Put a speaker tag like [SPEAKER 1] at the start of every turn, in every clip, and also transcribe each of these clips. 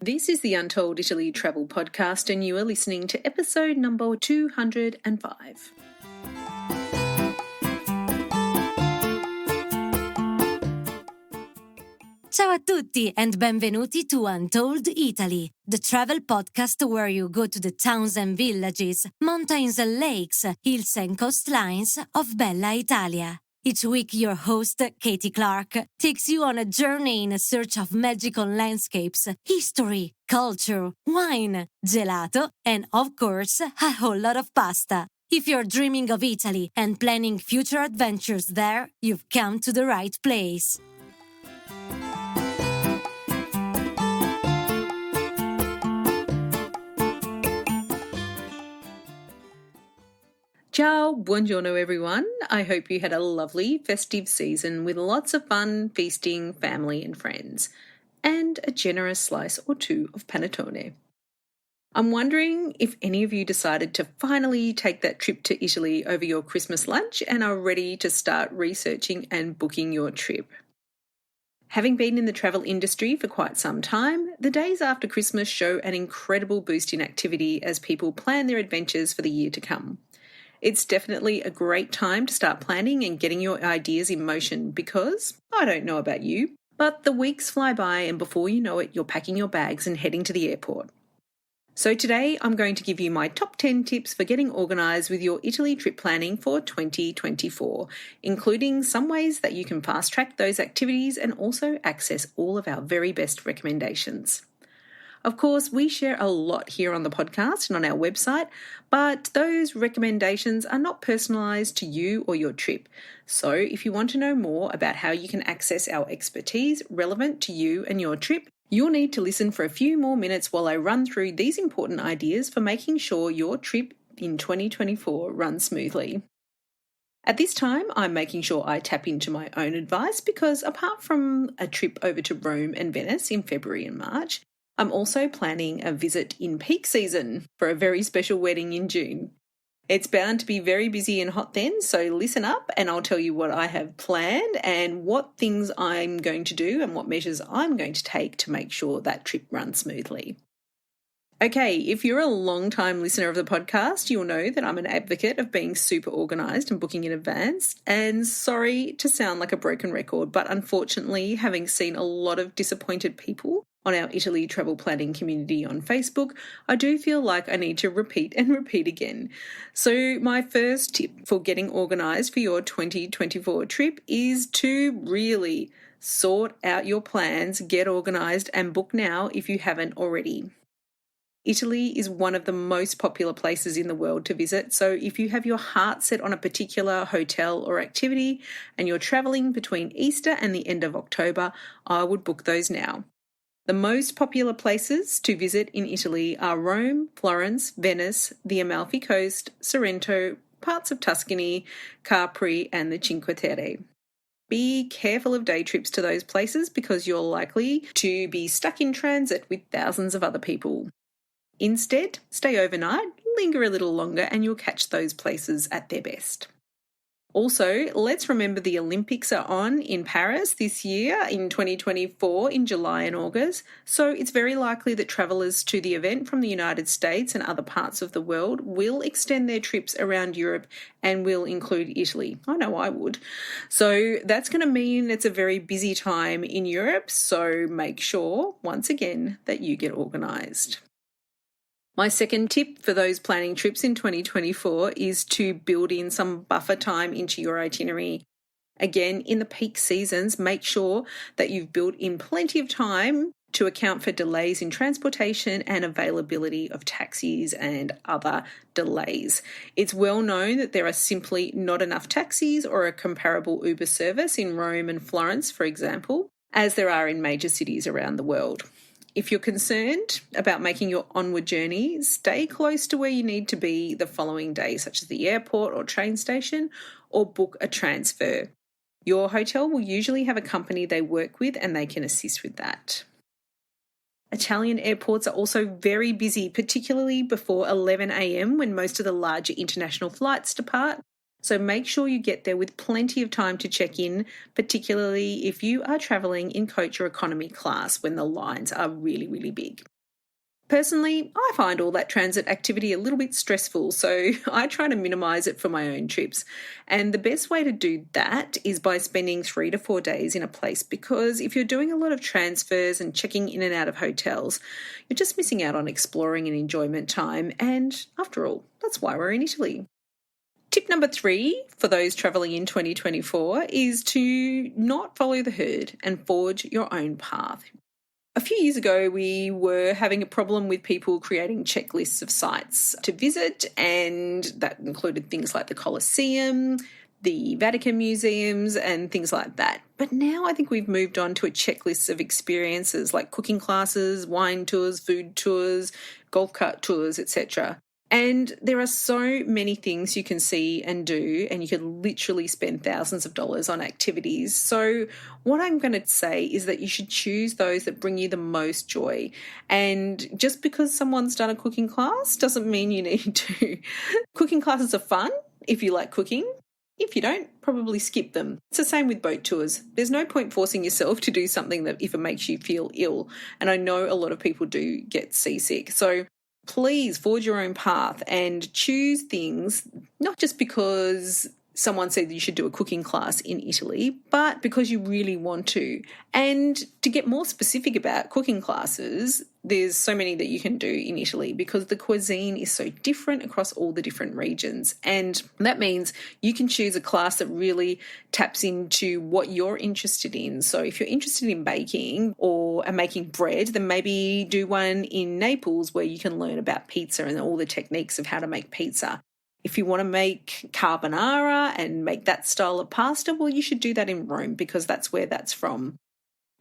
[SPEAKER 1] This is the Untold Italy Travel Podcast, and you are listening to episode number 205.
[SPEAKER 2] Ciao a tutti and benvenuti to Untold Italy, the travel podcast where you go to the towns and villages, mountains and lakes, hills and coastlines of Bella Italia. Each week your host, Katy Clarke, takes you on a journey in search of magical landscapes, history, culture, wine, gelato, and of course, a whole lot of pasta. If you're dreaming of Italy and planning future adventures there, you've come to the right place.
[SPEAKER 1] Ciao, buongiorno everyone. I hope you had a lovely festive season with lots of fun, feasting, family and friends, and a generous slice or two of panettone. I'm wondering if any of you decided to finally take that trip to Italy over your Christmas lunch and are ready to start researching and booking your trip. Having been in the travel industry for quite some time, the days after Christmas show an incredible boost in activity as people plan their adventures for the year to come. It's definitely a great time to start planning and getting your ideas in motion because, I don't know about you, but the weeks fly by and before you know it, you're packing your bags and heading to the airport. So today I'm going to give you my top 10 tips for getting organised with your Italy trip planning for 2024, including some ways that you can fast track those activities and also access all of our very best recommendations. Of course, we share a lot here on the podcast and on our website, but those recommendations are not personalised to you or your trip. So if you want to know more about how you can access our expertise relevant to you and your trip, you'll need to listen for a few more minutes while I run through these important ideas for making sure your trip in 2024 runs smoothly. At this time, I'm making sure I tap into my own advice because apart from a trip over to Rome and Venice in February and March, I'm also planning a visit in peak season for a very special wedding in June. It's bound to be very busy and hot then, so listen up and I'll tell you what I have planned and what things I'm going to do and what measures I'm going to take to make sure that trip runs smoothly. Okay, if you're a long-time listener of the podcast, you'll know that I'm an advocate of being super organised and booking in advance. And sorry to sound like a broken record, but unfortunately, having seen a lot of disappointed people on our Italy travel planning community on Facebook, I do feel like I need to repeat and repeat again. So my first tip for getting organised for your 2024 trip is to really sort out your plans, get organised and book now if you haven't already. Italy is one of the most popular places in the world to visit, so if you have your heart set on a particular hotel or activity and you're travelling between Easter and the end of October, I would book those now. The most popular places to visit in Italy are Rome, Florence, Venice, the Amalfi Coast, Sorrento, parts of Tuscany, Capri and the Cinque Terre. Be careful of day trips to those places because you're likely to be stuck in transit with thousands of other people. Instead, stay overnight, linger a little longer and you'll catch those places at their best. Also, let's remember the Olympics are on in Paris this year in 2024 in July and August, so it's very likely that travellers to the event from the United States and other parts of the world will extend their trips around Europe and will include Italy. I know I would. So that's going to mean it's a very busy time in Europe, so make sure, once again, that you get organised. My second tip for those planning trips in 2024 is to build in some buffer time into your itinerary. Again, in the peak seasons, make sure that you've built in plenty of time to account for delays in transportation and availability of taxis and other delays. It's well known that there are simply not enough taxis or a comparable Uber service in Rome and Florence, for example, as there are in major cities around the world. If you're concerned about making your onward journey, stay close to where you need to be the following day, such as the airport or train station, or book a transfer. Your hotel will usually have a company they work with and they can assist with that. Italian airports are also very busy, particularly before 11 a.m. when most of the larger international flights depart. So make sure you get there with plenty of time to check in, particularly if you are travelling in coach or economy class when the lines are really, really big. Personally, I find all that transit activity a little bit stressful, so I try to minimise it for my own trips. And the best way to do that is by spending 3 to 4 days in a place, because if you're doing a lot of transfers and checking in and out of hotels, you're just missing out on exploring and enjoyment time. And after all, that's why we're in Italy. Tip number 3 for those travelling in 2024 is to not follow the herd and forge your own path. A few years ago, we were having a problem with people creating checklists of sites to visit, and that included things like the Colosseum, the Vatican museums, and things like that. But now I think we've moved on to a checklist of experiences like cooking classes, wine tours, food tours, golf cart tours, etc. And there are so many things you can see and do, and you can literally spend thousands of dollars on activities. So what I'm going to say is that you should choose those that bring you the most joy. And just because someone's done a cooking class doesn't mean you need to. Cooking classes are fun if you like cooking. If you don't, probably skip them. It's the same with boat tours. There's no point forcing yourself to do something that if it makes you feel ill. And I know a lot of people do get seasick. So please forge your own path and choose things, not just because someone said you should do a cooking class in Italy, but because you really want to. And to get more specific about cooking classes, there's so many that you can do in Italy because the cuisine is so different across all the different regions. And that means you can choose a class that really taps into what you're interested in. So if you're interested in baking or making bread, then maybe do one in Naples where you can learn about pizza and all the techniques of how to make pizza. If you want to make carbonara and make that style of pasta, well, you should do that in Rome because that's where that's from.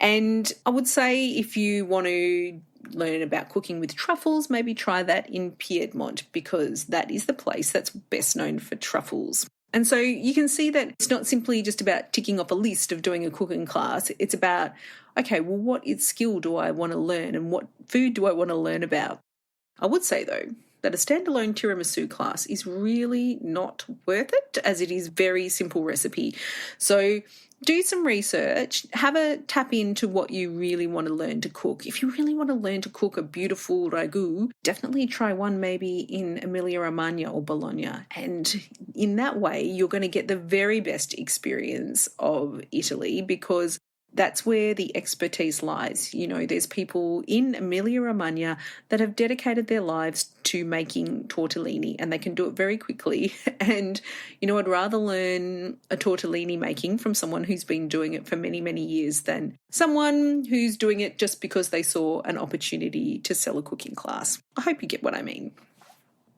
[SPEAKER 1] And I would say if you want to learn about cooking with truffles, maybe try that in Piedmont because that is the place that's best known for truffles. And so you can see that it's not simply just about ticking off a list of doing a cooking class. It's about, okay, well, what skill do I want to learn and what food do I want to learn about? I would say, though, that a standalone tiramisu class is really not worth it as it is a very simple recipe. So do some research, have a tap into what you really want to learn to cook. If you really want to learn to cook a beautiful ragu, definitely try one maybe in Emilia-Romagna or Bologna. And in that way, you're going to get the very best experience of Italy because that's where the expertise lies. You know, there's people in Emilia-Romagna that have dedicated their lives to making tortellini and they can do it very quickly. And, you know, I'd rather learn a tortellini making from someone who's been doing it for many, many years than someone who's doing it just because they saw an opportunity to sell a cooking class. I hope you get what I mean.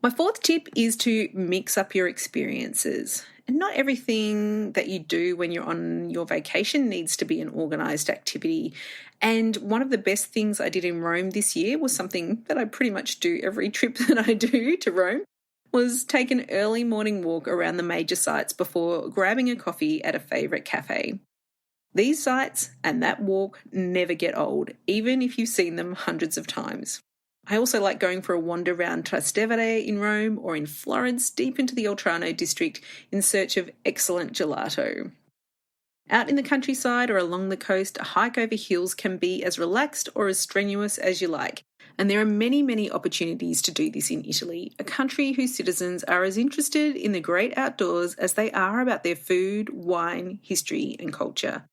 [SPEAKER 1] My 4th tip is to mix up your experiences. And not everything that you do when you're on your vacation needs to be an organised activity. And one of the best things I did in Rome this year was something that I pretty much do every trip that I do to Rome, was take an early morning walk around the major sites before grabbing a coffee at a favourite cafe. These sites and that walk never get old, even if you've seen them hundreds of times. I also like going for a wander around Trastevere in Rome or in Florence deep into the Oltrarno district in search of excellent gelato. Out in the countryside or along the coast, a hike over hills can be as relaxed or as strenuous as you like. And there are many, many opportunities to do this in Italy, a country whose citizens are as interested in the great outdoors as they are about their food, wine, history and culture.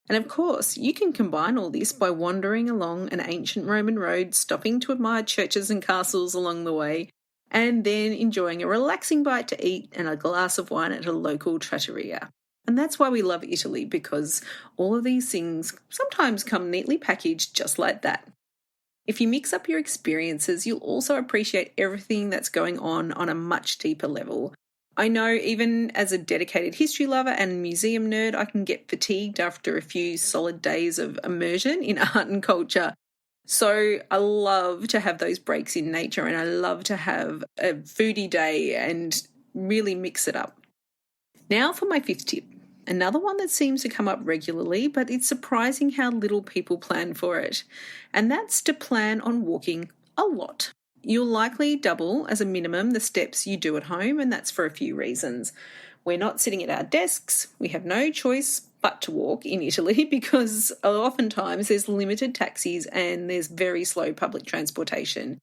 [SPEAKER 1] And of course, you can combine all this by wandering along an ancient Roman road, stopping to admire churches and castles along the way, and then enjoying a relaxing bite to eat and a glass of wine at a local trattoria. And that's why we love Italy, because all of these things sometimes come neatly packaged just like that. If you mix up your experiences, you'll also appreciate everything that's going on a much deeper level. I know even as a dedicated history lover and museum nerd, I can get fatigued after a few solid days of immersion in art and culture. So I love to have those breaks in nature and I love to have a foodie day and really mix it up. Now for my 5th tip. Another one that seems to come up regularly, but it's surprising how little people plan for it. And that's to plan on walking a lot. You'll likely double as a minimum the steps you do at home, and that's for a few reasons. We're not sitting at our desks. We have no choice but to walk in Italy because oftentimes there's limited taxis and there's very slow public transportation.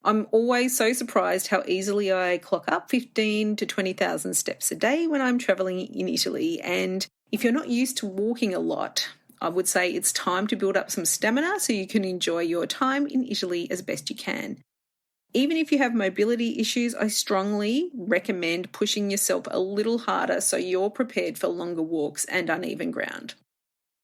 [SPEAKER 1] I'm always so surprised how easily I clock up 15 to 20,000 steps a day when I'm traveling in Italy. And if you're not used to walking a lot, I would say it's time to build up some stamina so you can enjoy your time in Italy as best you can. Even if you have mobility issues, I strongly recommend pushing yourself a little harder so you're prepared for longer walks and uneven ground.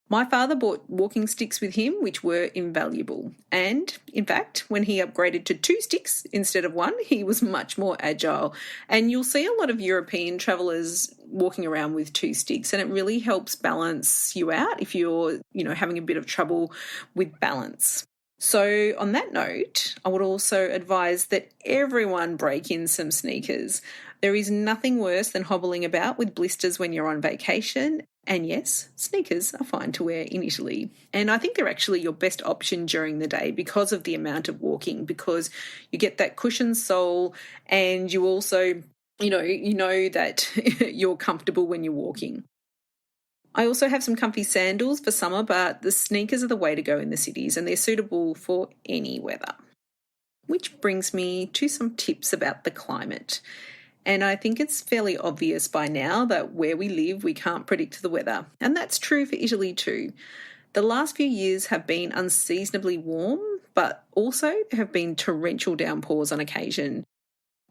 [SPEAKER 1] My father brought walking sticks with him, which were invaluable. And, in fact, when he upgraded to 2 sticks instead of 1, he was much more agile. And you'll see a lot of European travellers walking around with 2 sticks, and it really helps balance you out if you're, having a bit of trouble with balance. So on that note, I would also advise that everyone break in some sneakers. There is nothing worse than hobbling about with blisters when you're on vacation. And yes, sneakers are fine to wear in Italy. And I think they're actually your best option during the day because of the amount of walking, because you get that cushioned sole and you also, you know that you're comfortable when you're walking. I also have some comfy sandals for summer, but the sneakers are the way to go in the cities and they're suitable for any weather. Which brings me to some tips about the climate. And I think it's fairly obvious by now that where we live, we can't predict the weather. And that's true for Italy too. The last few years have been unseasonably warm, but also there have been torrential downpours on occasion.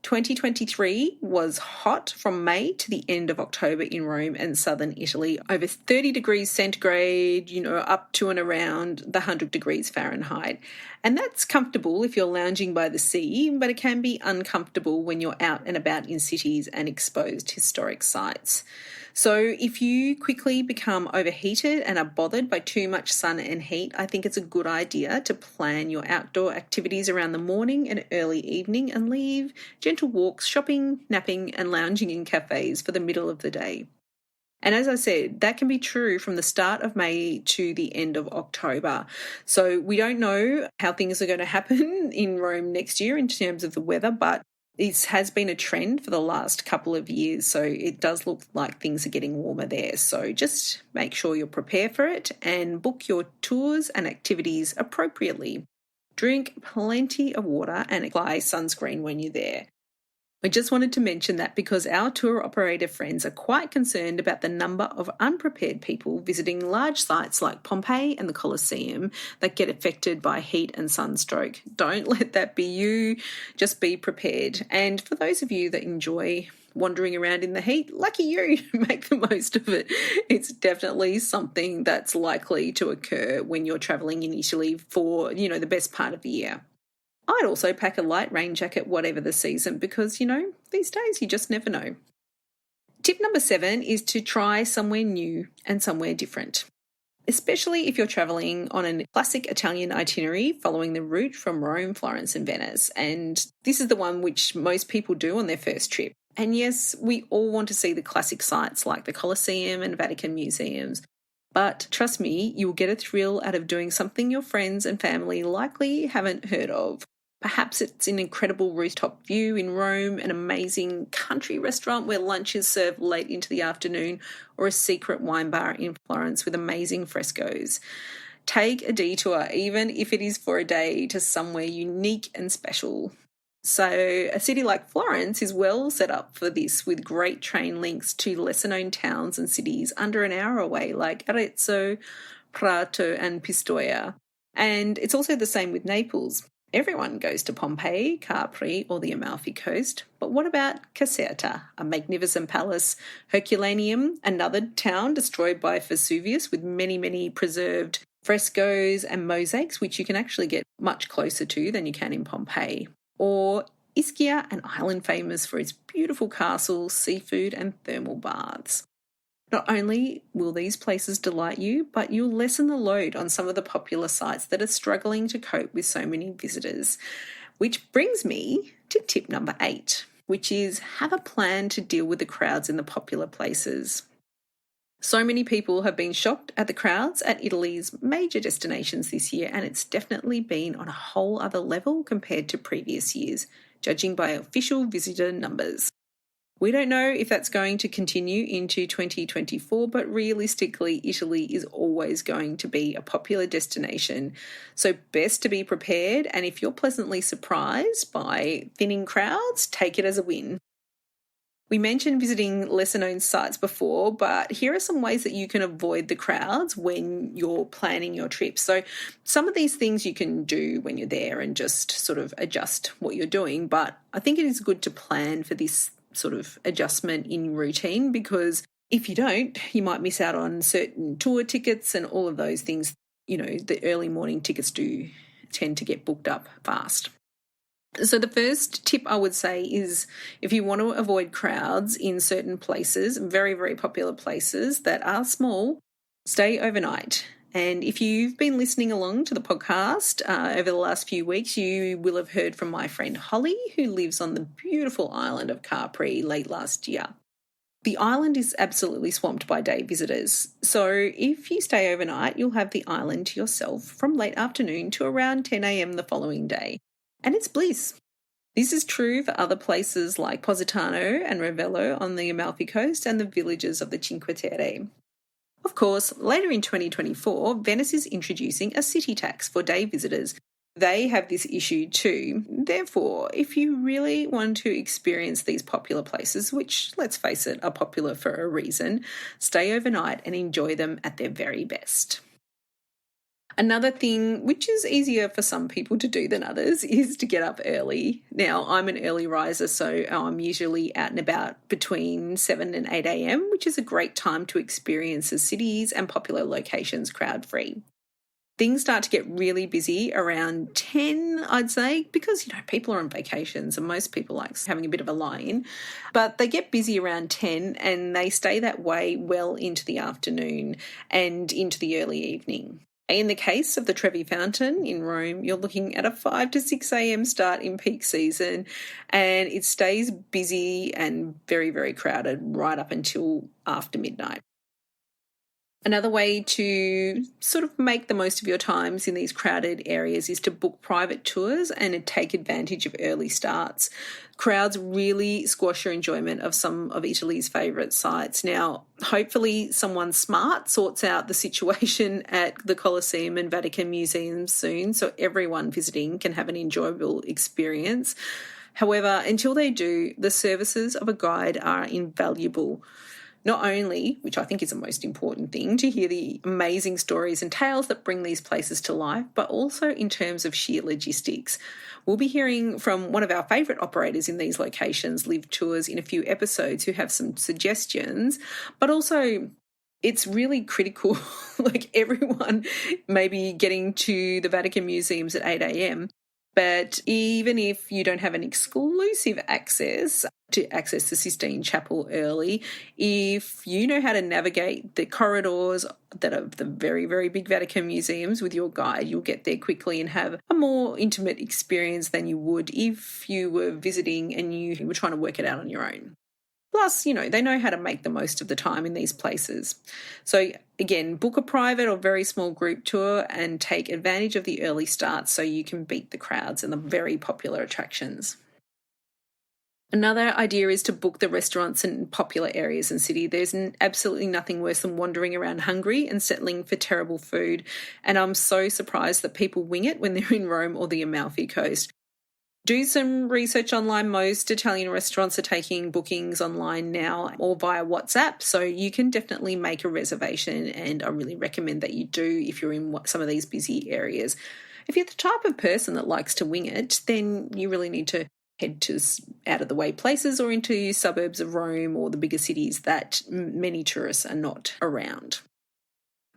[SPEAKER 1] 2023 was hot from May to the end of October in Rome and southern Italy, over 30 degrees centigrade, up to and around the 100 degrees Fahrenheit. And that's comfortable if you're lounging by the sea, but it can be uncomfortable when you're out and about in cities and exposed historic sites. So if you quickly become overheated and are bothered by too much sun and heat, I think it's a good idea to plan your outdoor activities around the morning and early evening and leave gentle walks, shopping, napping and lounging in cafes for the middle of the day. And as I said, that can be true from the start of May to the end of October. So we don't know how things are going to happen in Rome next year in terms of the weather, but it has been a trend for the last couple of years, so it does look like things are getting warmer there. So just make sure you're prepared for it and book your tours and activities appropriately. Drink plenty of water and apply sunscreen when you're there. I just wanted to mention that because our tour operator friends are quite concerned about the number of unprepared people visiting large sites like Pompeii and the Colosseum that get affected by heat and sunstroke. Don't let that be you. Just be prepared. And for those of you that enjoy wandering around in the heat, lucky you, make the most of it. It's definitely something that's likely to occur when you're travelling in Italy for, the best part of the year. I'd also pack a light rain jacket, whatever the season, because, these days you just never know. Tip number 7 is to try somewhere new and somewhere different, especially if you're travelling on a classic Italian itinerary following the route from Rome, Florence and Venice. And this is the one which most people do on their first trip. And yes, we all want to see the classic sites like the Colosseum and Vatican museums. But trust me, you'll get a thrill out of doing something your friends and family likely haven't heard of. Perhaps it's an incredible rooftop view in Rome, an amazing country restaurant where lunch is served late into the afternoon, or a secret wine bar in Florence with amazing frescoes. Take a detour, even if it is for a day, to somewhere unique and special. So a city like Florence is well set up for this, with great train links to lesser-known towns and cities under an hour away like Arezzo, Prato and Pistoia. And it's also the same with Naples. Everyone goes to Pompeii, Capri or the Amalfi Coast, but what about Caserta, a magnificent palace, Herculaneum, another town destroyed by Vesuvius with many, many preserved frescoes and mosaics, which you can actually get much closer to than you can in Pompeii, or Ischia, an island famous for its beautiful castles, seafood and thermal baths. Not only will these places delight you, but you'll lessen the load on some of the popular sites that are struggling to cope with so many visitors. Which brings me to tip number 8, which is have a plan to deal with the crowds in the popular places. So many people have been shocked at the crowds at Italy's major destinations this year, and it's definitely been on a whole other level compared to previous years, judging by official visitor numbers. We don't know if that's going to continue into 2024, but realistically, Italy is always going to be a popular destination. So best to be prepared, and if you're pleasantly surprised by thinning crowds, take it as a win. We mentioned visiting lesser-known sites before, but here are some ways that you can avoid the crowds when you're planning your trip. So some of these things you can do when you're there and just sort of adjust what you're doing, but I think it is good to plan for this sort of adjustment in routine, because if you don't, you might miss out on certain tour tickets and all of those things. You know, the early morning tickets do tend to get booked up fast. So the first tip I would say is, if you want to avoid crowds in certain places, very, very popular places that are small, stay overnight. And if you've been listening along to the podcast over the last few weeks, you will have heard from my friend Holly, who lives on the beautiful island of Capri late last year. The island is absolutely swamped by day visitors. So if you stay overnight, you'll have the island to yourself from late afternoon to around 10 a.m. the following day. And it's bliss. This is true for other places like Positano and Ravello on the Amalfi Coast and the villages of the Cinque Terre. Of course, later in 2024, Venice is introducing a city tax for day visitors. They have this issue too. Therefore, if you really want to experience these popular places, which, let's face it, are popular for a reason, stay overnight and enjoy them at their very best. Another thing, which is easier for some people to do than others, is to get up early. Now, I'm an early riser, so I'm usually out and about between 7 and 8 a.m, which is a great time to experience the cities and popular locations crowd-free. Things start to get really busy around 10, I'd say, because, people are on vacations and most people like having a bit of a lie-in. But they get busy around 10 and they stay that way well into the afternoon and into the early evening. In the case of the Trevi Fountain in Rome, you're looking at a 5 to 6 a.m. start in peak season, and it stays busy and very, very crowded right up until after midnight. Another way to sort of make the most of your times in these crowded areas is to book private tours and take advantage of early starts. Crowds really squash your enjoyment of some of Italy's favourite sites. Now, hopefully someone smart sorts out the situation at the Colosseum and Vatican museums soon, so everyone visiting can have an enjoyable experience. However, until they do, the services of a guide are invaluable. Not only, which I think is the most important thing, to hear the amazing stories and tales that bring these places to life, but also in terms of sheer logistics. We'll be hearing from one of our favourite operators in these locations, Live Tours, in a few episodes, who have some suggestions, but also it's really critical, like everyone maybe getting to the Vatican museums at 8 a.m, but even if you don't have an exclusive access to access the Sistine Chapel early, if you know how to navigate the corridors that are the very, very big Vatican museums with your guide, you'll get there quickly and have a more intimate experience than you would if you were visiting and you were trying to work it out on your own. Plus, they know how to make the most of the time in these places. So again, book a private or very small group tour and take advantage of the early starts so you can beat the crowds and the very popular attractions. Another idea is to book the restaurants in popular areas in city. There's absolutely nothing worse than wandering around hungry and settling for terrible food. And I'm so surprised that people wing it when they're in Rome or the Amalfi Coast. Do some research online. Most Italian restaurants are taking bookings online now or via WhatsApp, so you can definitely make a reservation, and I really recommend that you do if you're in some of these busy areas. If you're the type of person that likes to wing it, then you really need to head to out-of-the-way places or into suburbs of Rome or the bigger cities that many tourists are not around.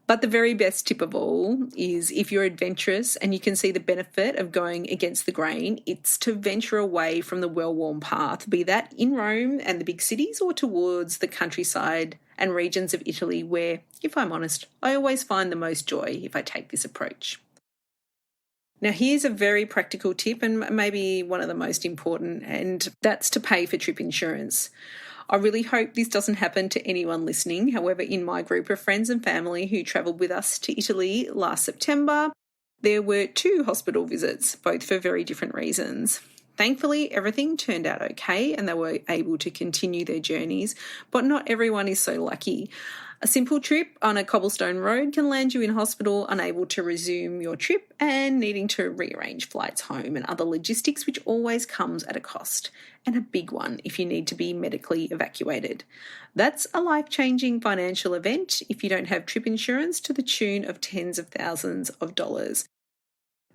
[SPEAKER 1] But the very best tip of all is, if you're adventurous and you can see the benefit of going against the grain, it's to venture away from the well-worn path, be that in Rome and the big cities or towards the countryside and regions of Italy where, if I'm honest, I always find the most joy if I take this approach. Now, here's a very practical tip and maybe one of the most important, and that's to pay for trip insurance. I really hope this doesn't happen to anyone listening. However, in my group of friends and family who travelled with us to Italy last September, there were 2 hospital visits, both for very different reasons. Thankfully, everything turned out okay and they were able to continue their journeys, but not everyone is so lucky. A simple trip on a cobblestone road can land you in hospital, unable to resume your trip and needing to rearrange flights home and other logistics, which always comes at a cost, and a big one if you need to be medically evacuated. That's a life-changing financial event if you don't have trip insurance to the tune of tens of thousands of dollars.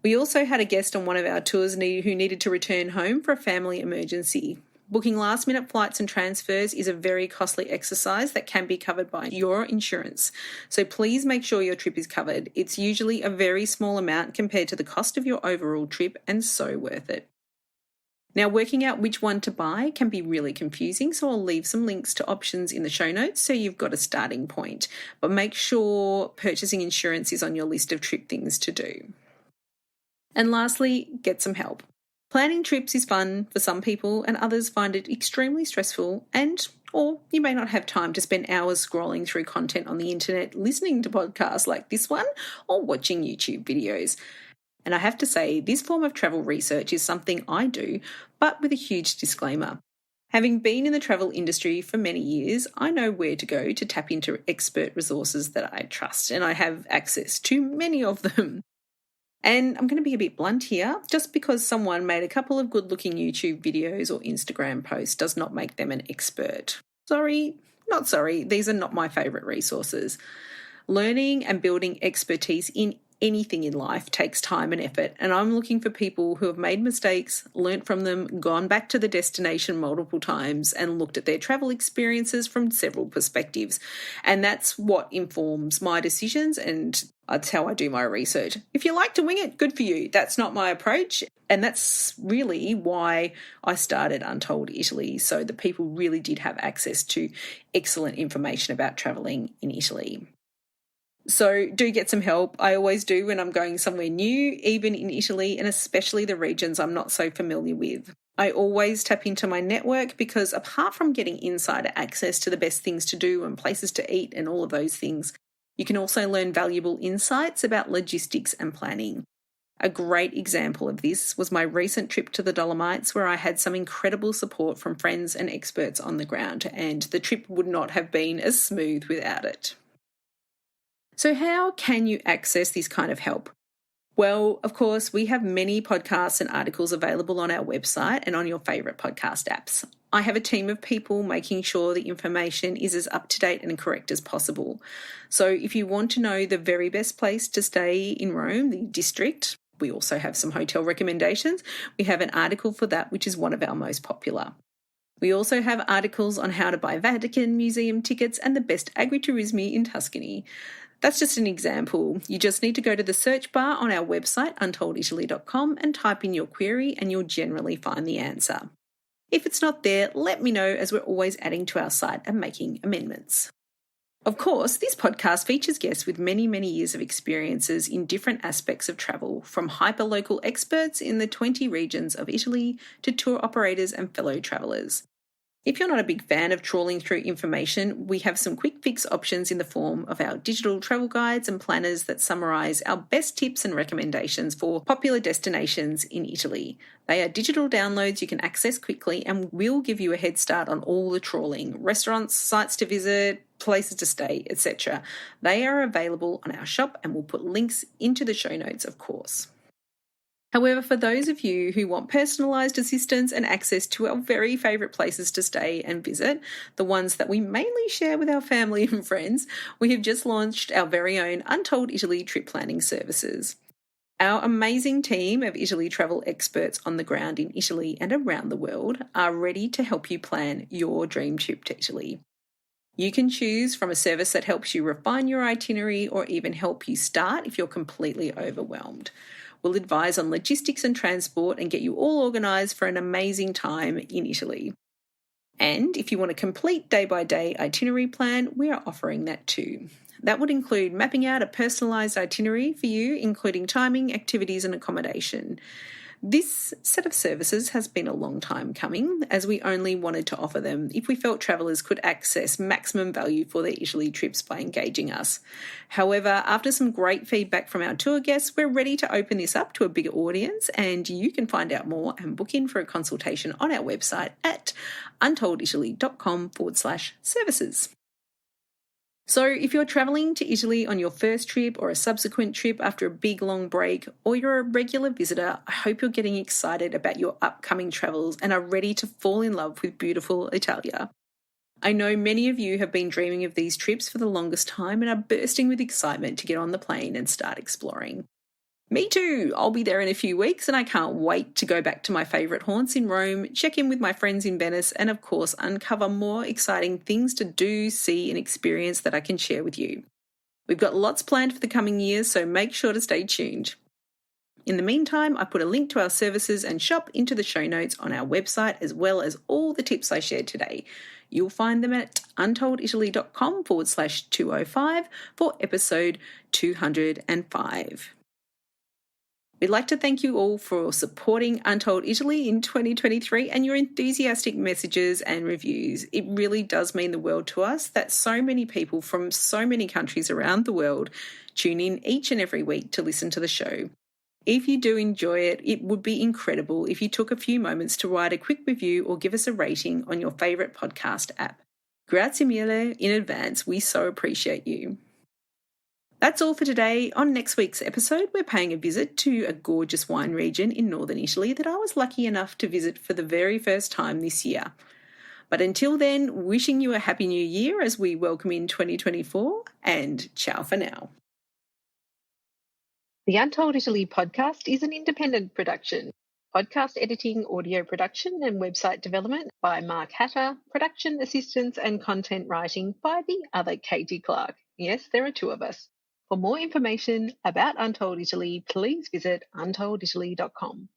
[SPEAKER 1] We also had a guest on one of our tours who needed to return home for a family emergency. Booking last-minute flights and transfers is a very costly exercise that can be covered by your insurance. So please make sure your trip is covered. It's usually a very small amount compared to the cost of your overall trip and so worth it. Now, working out which one to buy can be really confusing, so I'll leave some links to options in the show notes so you've got a starting point. But make sure purchasing insurance is on your list of trip things to do. And lastly, get some help. Planning trips is fun for some people and others find it extremely stressful or you may not have time to spend hours scrolling through content on the internet, listening to podcasts like this one or watching YouTube videos. And I have to say, this form of travel research is something I do, but with a huge disclaimer. Having been in the travel industry for many years, I know where to go to tap into expert resources that I trust, and I have access to many of them. And I'm going to be a bit blunt here. Just because someone made a couple of good-looking YouTube videos or Instagram posts does not make them an expert. Sorry, not sorry. These are not my favourite resources. Learning and building expertise in anything in life takes time and effort, and I'm looking for people who have made mistakes, learnt from them, gone back to the destination multiple times and looked at their travel experiences from several perspectives. And that's what informs my decisions and that's how I do my research. If you like to wing it, good for you. That's not my approach. And that's really why I started Untold Italy, so that people really did have access to excellent information about travelling in Italy. So do get some help. I always do when I'm going somewhere new, even in Italy, and especially the regions I'm not so familiar with. I always tap into my network because apart from getting insider access to the best things to do and places to eat and all of those things, you can also learn valuable insights about logistics and planning. A great example of this was my recent trip to the Dolomites, where I had some incredible support from friends and experts on the ground, and the trip would not have been as smooth without it. So how can you access this kind of help? Well, of course, we have many podcasts and articles available on our website and on your favourite podcast apps. I have a team of people making sure the information is as up-to-date and correct as possible. So if you want to know the very best place to stay in Rome, the district, we also have some hotel recommendations. We have an article for that, which is one of our most popular. We also have articles on how to buy Vatican Museum tickets and the best agriturismi in Tuscany. That's just an example. You just need to go to the search bar on our website, untolditaly.com, and type in your query and you'll generally find the answer. If it's not there, let me know, as we're always adding to our site and making amendments. Of course, this podcast features guests with many, many years of experiences in different aspects of travel, from hyper-local experts in the 20 regions of Italy to tour operators and fellow travellers. If you're not a big fan of trawling through information, we have some quick fix options in the form of our digital travel guides and planners that summarise our best tips and recommendations for popular destinations in Italy. They are digital downloads you can access quickly and will give you a head start on all the trawling, restaurants, sites to visit, places to stay, etc. They are available on our shop and we'll put links into the show notes, of course. However, for those of you who want personalised assistance and access to our very favourite places to stay and visit, the ones that we mainly share with our family and friends, we have just launched our very own Untold Italy trip planning services. Our amazing team of Italy travel experts on the ground in Italy and around the world are ready to help you plan your dream trip to Italy. You can choose from a service that helps you refine your itinerary or even help you start if you're completely overwhelmed. We'll advise on logistics and transport and get you all organised for an amazing time in Italy. And if you want a complete day-by-day itinerary plan, we are offering that too. That would include mapping out a personalised itinerary for you, including timing, activities and accommodation. This set of services has been a long time coming, as we only wanted to offer them if we felt travellers could access maximum value for their Italy trips by engaging us. However, after some great feedback from our tour guests, we're ready to open this up to a bigger audience, and you can find out more and book in for a consultation on our website at untolditaly.com/services. So if you're travelling to Italy on your first trip or a subsequent trip after a big long break, or you're a regular visitor, I hope you're getting excited about your upcoming travels and are ready to fall in love with beautiful Italia. I know many of you have been dreaming of these trips for the longest time and are bursting with excitement to get on the plane and start exploring. Me too! I'll be there in a few weeks and I can't wait to go back to my favourite haunts in Rome, check in with my friends in Venice, and of course uncover more exciting things to do, see and experience that I can share with you. We've got lots planned for the coming years, so make sure to stay tuned. In the meantime, I put a link to our services and shop into the show notes on our website, as well as all the tips I shared today. You'll find them at untolditaly.com/205 for episode 205. We'd like to thank you all for supporting Untold Italy in 2023 and your enthusiastic messages and reviews. It really does mean the world to us that so many people from so many countries around the world tune in each and every week to listen to the show. If you do enjoy it, it would be incredible if you took a few moments to write a quick review or give us a rating on your favourite podcast app. Grazie mille in advance. We so appreciate you. That's all for today. On next week's episode, we're paying a visit to a gorgeous wine region in northern Italy that I was lucky enough to visit for the very first time this year. But until then, wishing you a happy new year as we welcome in 2024, and ciao for now.
[SPEAKER 3] The Untold Italy podcast is an independent production. Podcast editing, audio production and website development by Mark Hatter, production assistance and content writing by the other Katy Clarke. Yes, there are two of us. For more information about Untold Italy, please visit untolditaly.com.